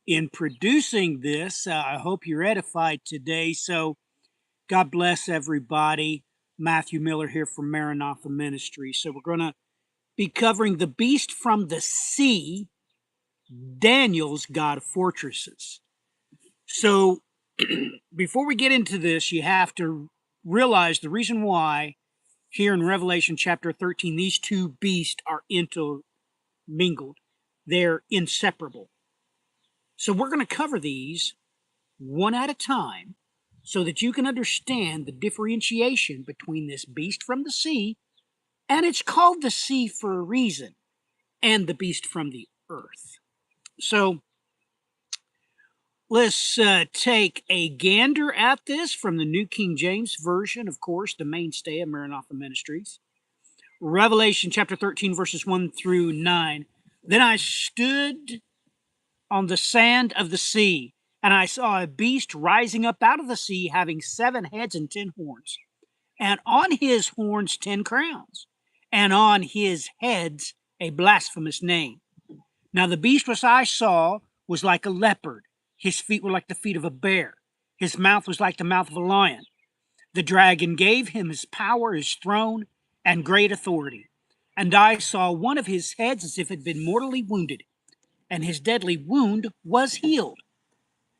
in producing this. I hope you're edified today. So, God bless everybody. Matthew Miller here from Maranatha Ministry. So, we're going to be covering the beast from the sea, Daniel's God of fortresses. So, before we get into this, you have to realize the reason why here in Revelation chapter 13, these two beasts are intermingled. They're inseparable. So we're going to cover these one at a time so that you can understand the differentiation between this beast from the sea, and it's called the sea for a reason, and the beast from the earth. So let's take a gander at this from the New King James Version, of course, the mainstay of Maranatha Ministries. Revelation chapter 13, verses 1 through 9. Then I stood on the sand of the sea, and I saw a beast rising up out of the sea, having 7 heads and 10 horns, and on his horns 10 crowns, and on his heads a blasphemous name. Now the beast which I saw was like a leopard, his feet were like the feet of a bear, his mouth was like the mouth of a lion. The dragon gave him his power, his throne, and great authority. And I saw one of his heads as if it had been mortally wounded, and his deadly wound was healed.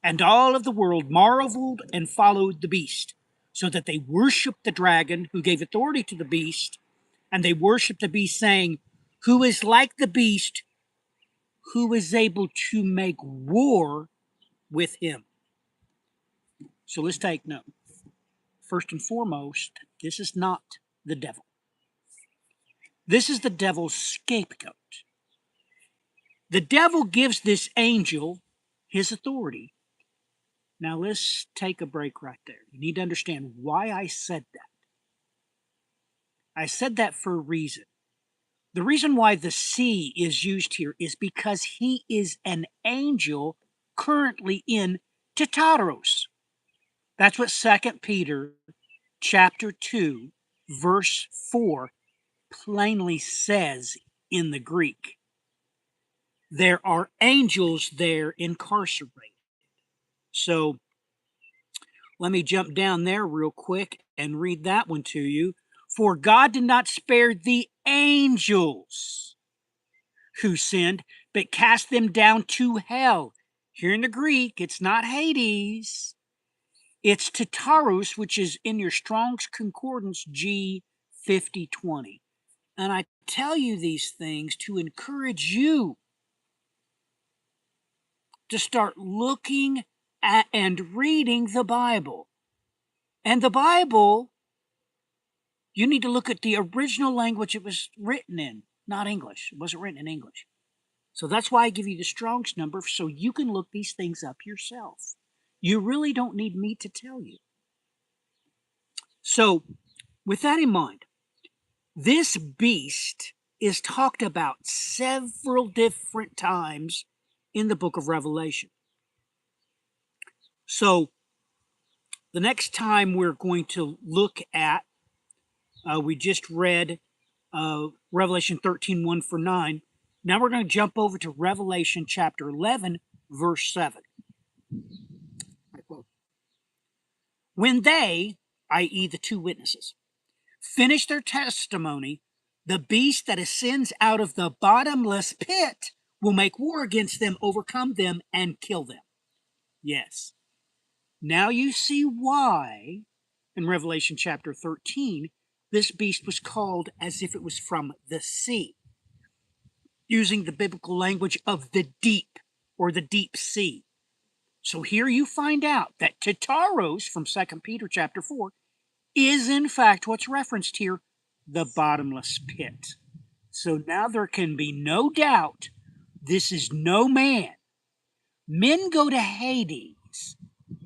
And all of the world marveled and followed the beast, so that they worshiped the dragon who gave authority to the beast, and they worshiped the beast, saying, Who is like the beast, who is able to make war with him? So let's take note. First and foremost, this is not the devil. This is the devil's scapegoat. The devil gives this angel his authority. Now let's take a break right there. You need to understand why I said that. I said that for a reason. The reason why the sea is used here is because he is an angel currently in Tartarus. That's what 2 Peter chapter 2, verse 4 plainly says in the Greek. There are angels there incarcerated. So let me jump down there real quick and read that one to you. For God did not spare the angels who sinned, but cast them down to hell. Here in the Greek, it's not Hades. It's Tartarus, which is in your Strong's Concordance G 5020. And I tell you these things to encourage you to start looking at and reading the Bible. And the Bible, you need to look at the original language it was written in, not English. It wasn't written in English. So that's why I give you the Strong's number so you can look these things up yourself. You really don't need me to tell you. So, with that in mind, this beast is talked about several different times in the book of Revelation. So, the next time we're going to look at, we just read Revelation 13, 1 for 9. Now we're going to jump over to Revelation chapter 11, verse 7. When they, i.e., the two witnesses, finish their testimony, the beast that ascends out of the bottomless pit will make war against them, overcome them, and kill them. Yes. Now you see why, in Revelation chapter 13, this beast was called as if it was from the sea, using the biblical language of the deep or the deep sea. So here you find out that Tartarus from 2 Peter chapter 4 is in fact what's referenced here, the bottomless pit. So now there can be no doubt this is no man. Men go to Hades.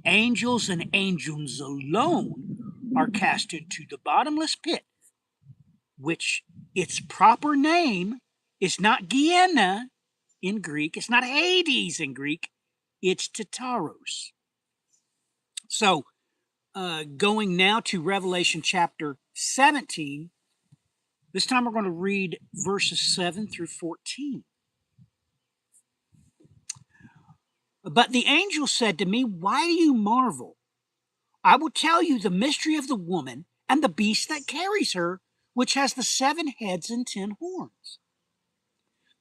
Angels and angels alone are cast into the bottomless pit, which its proper name is not Gehenna in Greek, it's not Hades in Greek, it's Tartarus. So, going now to Revelation chapter 17, this time we're going to read verses 7 through 14. But the angel said to me, why do you marvel? I will tell you the mystery of the woman and the beast that carries her, which has the 7 heads and 10 horns.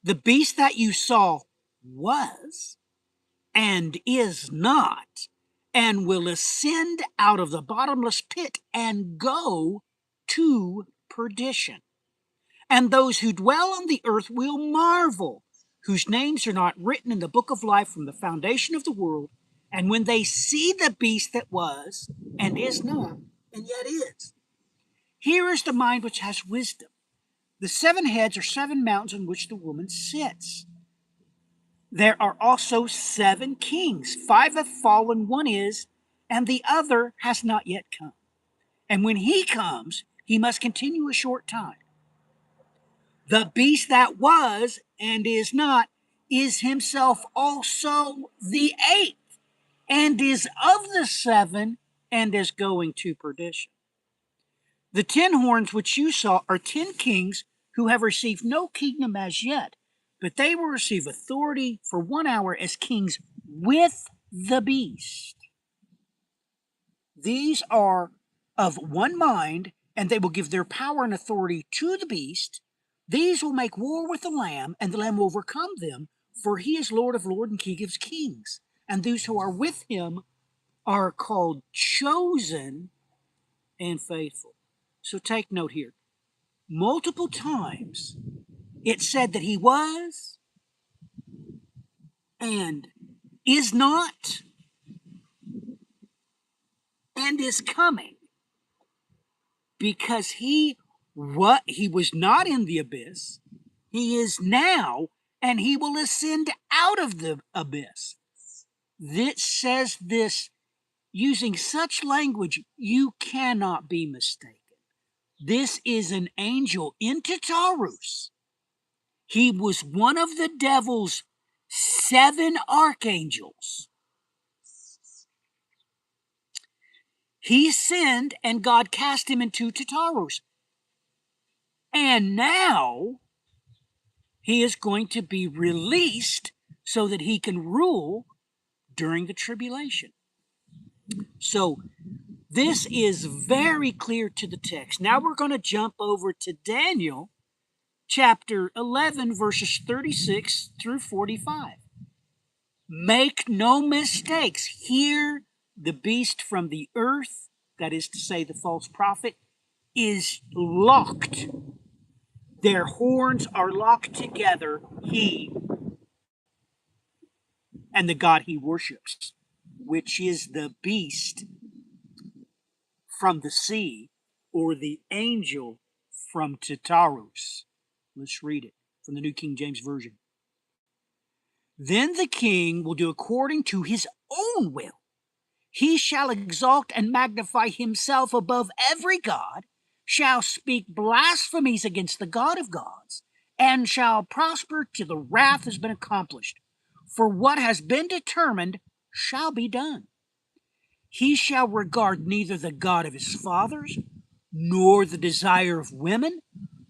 The beast that you saw was and is not, and will ascend out of the bottomless pit and go to perdition. And those who dwell on the earth will marvel, whose names are not written in the book of life from the foundation of the world. And when they see the beast that was and is not and yet is, here is the mind which has wisdom. The 7 heads are 7 mountains on which the woman sits. There are also 7 kings. 5 have fallen, 1 is, and the other has not yet come. And when he comes, he must continue a short time. The beast that was and is not is himself also the 8th, and is of the 7, and is going to perdition. The 10 horns which you saw are 10 kings who have received no kingdom as yet, but they will receive authority for 1 hour as kings with the beast. These are of one mind, and they will give their power and authority to the beast. These will make war with the Lamb, and the Lamb will overcome them, for he is Lord of lords and King of kings. And those who are with him are called chosen and faithful. So take note here. Multiple times it said that he was and is not and is coming, because he was not in the abyss, he is now, and he will ascend out of the abyss. This says this using such language, you cannot be mistaken. This is an angel in Tartarus. He was one of the devil's 7 archangels. He sinned, and God cast him into Tartarus. And now he is going to be released so that he can rule during the tribulation. So this is very clear to the text. Now we're going to jump over to Daniel chapter 11, verses 36 through 45. Make no mistakes. Here, the beast from the earth, that is to say, the false prophet, is locked. Their horns are locked together, he and the God he worships, which is the beast from the sea, or the angel from Tartarus. Let's read it from the New King James Version. Then the king will do according to his own will. He shall exalt and magnify himself above every god, shall speak blasphemies against the God of gods, and shall prosper till the wrath has been accomplished. For what has been determined shall be done. He shall regard neither the God of his fathers, nor the desire of women,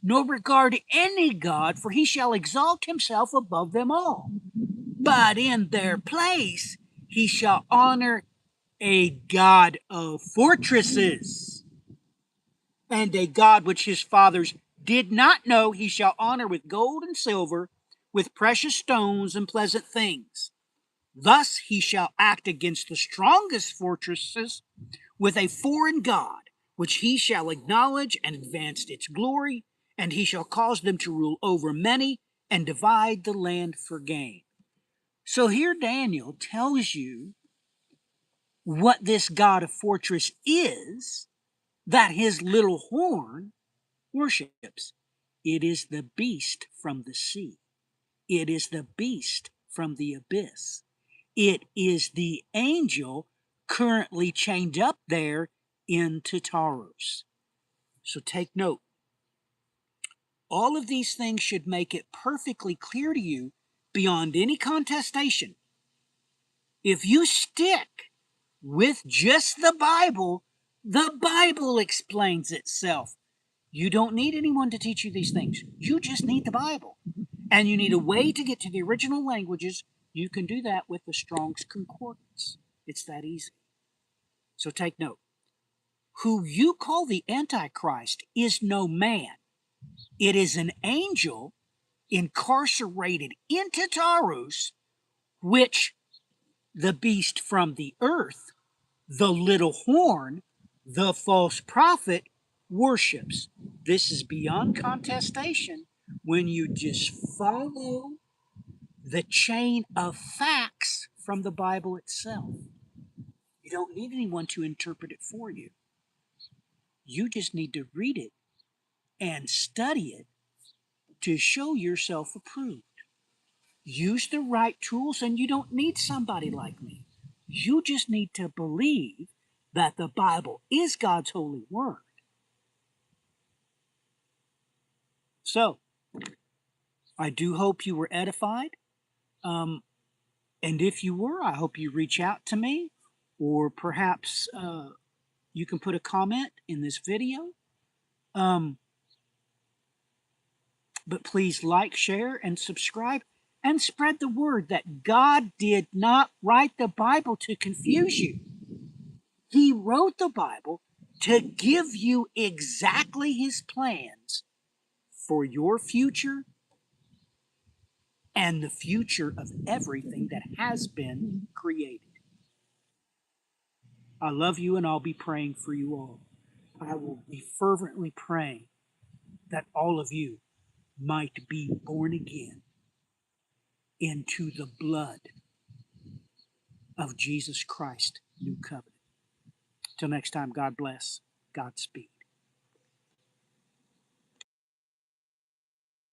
nor regard any God, for he shall exalt himself above them all. But in their place he shall honor a God of fortresses, and a God which his fathers did not know he shall honor with gold and silver, with precious stones and pleasant things. Thus he shall act against the strongest fortresses with a foreign God, which he shall acknowledge and advance its glory, and he shall cause them to rule over many and divide the land for gain. So here Daniel tells you what this God of fortress is that his little horn worships. It is the beast from the sea. It is the beast from the abyss. It is the angel currently chained up there in Tartarus. So take note. All of these things should make it perfectly clear to you beyond any contestation. If you stick with just the Bible explains itself. You don't need anyone to teach you these things. You just need the Bible. And you need a way to get to the original languages You can do that with the Strong's Concordance. It's that easy. So take note. Who you call the Antichrist is no man. It is an angel incarcerated in Tartarus, which the beast from the earth, the little horn, the false prophet, worships. This is beyond contestation when you just follow the chain of facts from the Bible itself. You don't need anyone to interpret it for you. You just need to read it and study it to show yourself approved. Use the right tools, and you don't need somebody like me. You just need to believe that the Bible is God's holy word. So, I do hope you were edified. And if you were, I hope you reach out to me, or perhaps you can put a comment in this video. But please like, share, and subscribe, and spread the word that God did not write the Bible to confuse you. He wrote the Bible to give you exactly His plans for your future and the future of everything that has been created. I love you, and I'll be praying for you all. I will be fervently praying that all of you might be born again into the blood of Jesus Christ, new covenant. Till next time, God bless, Godspeed.